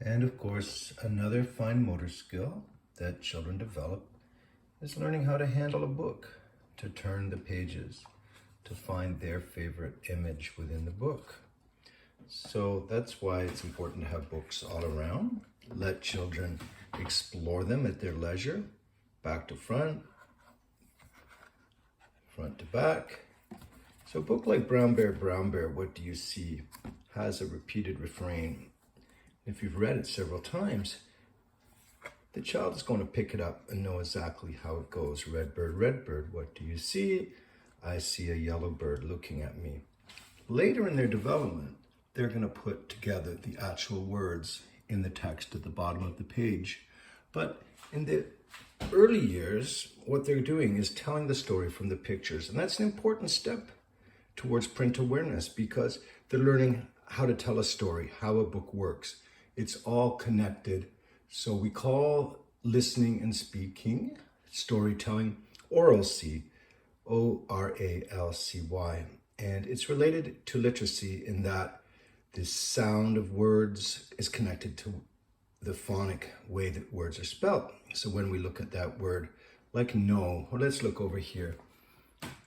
And of course, another fine motor skill that children develop is learning how to handle a book, to turn the pages, to find their favorite image within the book. So that's why it's important to have books all around. Let children explore them at their leisure, back to front, front to back. So a book like Brown Bear, What Do You See? Has a repeated refrain. If you've read it several times, the child is going to pick it up and know exactly how it goes. Red bird, what do you see? I see a yellow bird looking at me. Later in their development, they're going to put together the actual words in the text at the bottom of the page. But in the early years, what they're doing is telling the story from the pictures. And that's an important step towards print awareness because they're learning how to tell a story, how a book works. It's all connected. So we call listening and speaking, storytelling, oralcy, O-R-A-L-C-Y. And it's related to literacy in that the sound of words is connected to the phonic way that words are spelled. So when we look at that word, like no, well, let's look over here.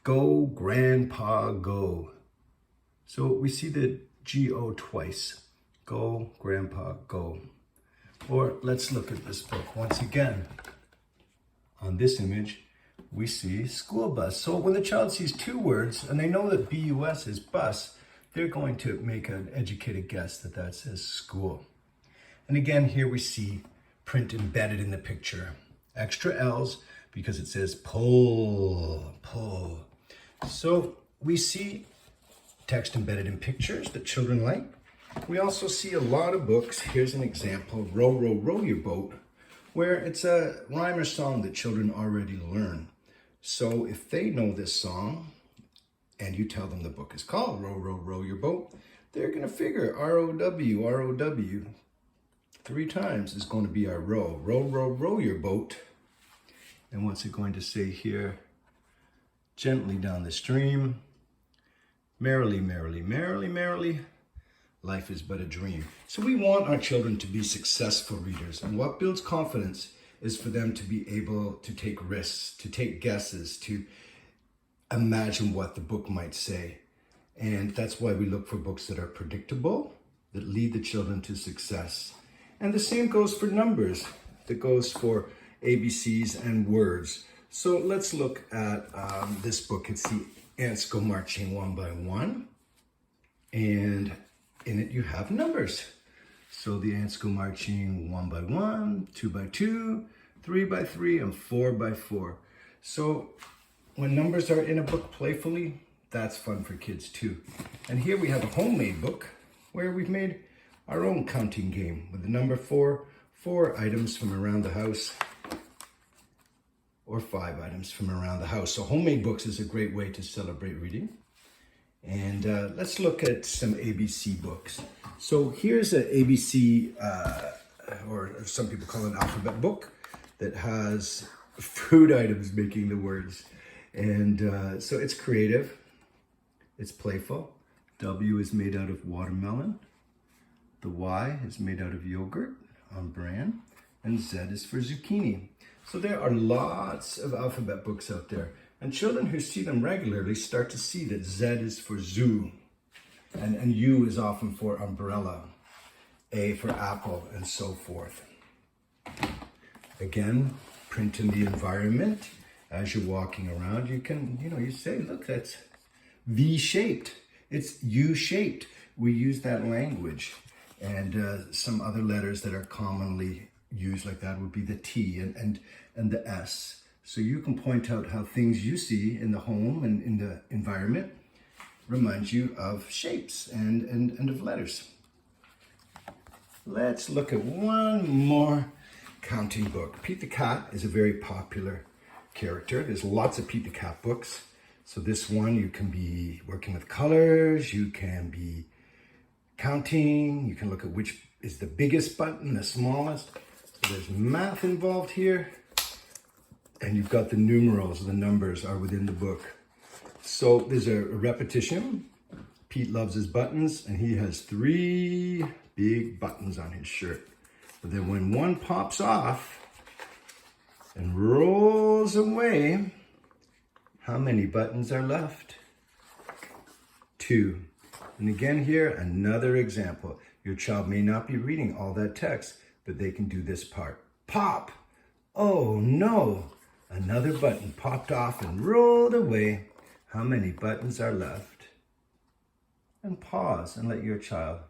Go, grandpa, go. So we see the G-O twice. Go, grandpa, go. Or let's look at this book once again. On this image, we see school bus. So when the child sees two words and they know that B-U-S is bus, they're going to make an educated guess that that says school. And again, here we see print embedded in the picture. Extra L's because it says pull, pull. So we see text embedded in pictures that children like. We also see a lot of books. Here's an example, Row, Row, Row Your Boat, where it's a rhyme or song that children already learn. So if they know this song and you tell them the book is called Row, Row, Row Your Boat, they're going to figure R-O-W, R-O-W 3 times is going to be our row. Row, row, row your boat. And what's it going to say here? Gently down the stream. Merrily, merrily, merrily, merrily. Life is but a dream. So we want our children to be successful readers. And what builds confidence is for them to be able to take risks, to take guesses, to imagine what the book might say. And that's why we look for books that are predictable, that lead the children to success. And the same goes for numbers, that goes for ABCs and words. So let's look at this book. It's the Ants Go Marching One by One. And in it you have numbers. So the ants go marching 1 by 1, 2 by 2, 3 by 3, and 4 by 4. So when numbers are in a book playfully, that's fun for kids too. And here we have a homemade book where we've made our own counting game with the number 4, 4 items from around the house, or 5 items from around the house. So homemade books is a great way to celebrate reading. And let's look at some ABC books. So here's an ABC, or some people call it an alphabet book, that has food items making the words. And so it's creative, it's playful. W is made out of watermelon. The Y is made out of yogurt, on brand. And Z is for zucchini. So there are lots of alphabet books out there. And children who see them regularly start to see that Z is for zoo, and U is often for umbrella, A for apple, and so forth. Again, print in the environment. As you're walking around, you can, you say, look, that's V-shaped. It's U-shaped. We use that language. And some other letters that are commonly used like that would be the T and the S. So you can point out how things you see in the home and in the environment remind you of shapes and of letters. Let's look at one more counting book. Pete the Cat is a very popular character. There's lots of Pete the Cat books. So this one, you can be working with colors, you can be counting, you can look at which is the biggest button, the smallest. So there's math involved here. And you've got the numerals, the numbers are within the book. So there's a repetition. Pete loves his buttons, and he has 3 big buttons on his shirt. So then when one pops off and rolls away, how many buttons are left? 2. And again here, another example. Your child may not be reading all that text, but they can do this part. Pop! Oh no! Another button popped off and rolled away. How many buttons are left? And pause and let your child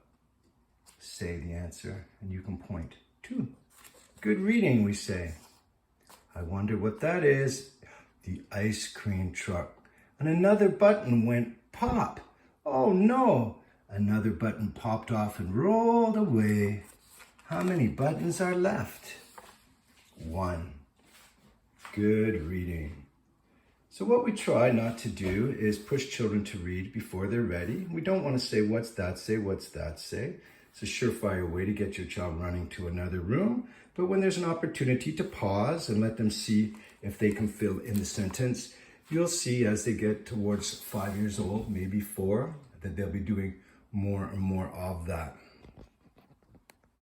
say the answer, and you can point. 2. Good reading, we say. I wonder what that is. The ice cream truck. And another button went pop. Oh no! Another button popped off and rolled away. How many buttons are left? 1. Good reading. So what we try not to do is push children to read before they're ready. We don't want to say, what's that say? What's that say? It's a surefire way to get your child running to another room. But when there's an opportunity to pause and let them see if they can fill in the sentence, you'll see as they get towards 5 years old, maybe 4, that they'll be doing more and more of that.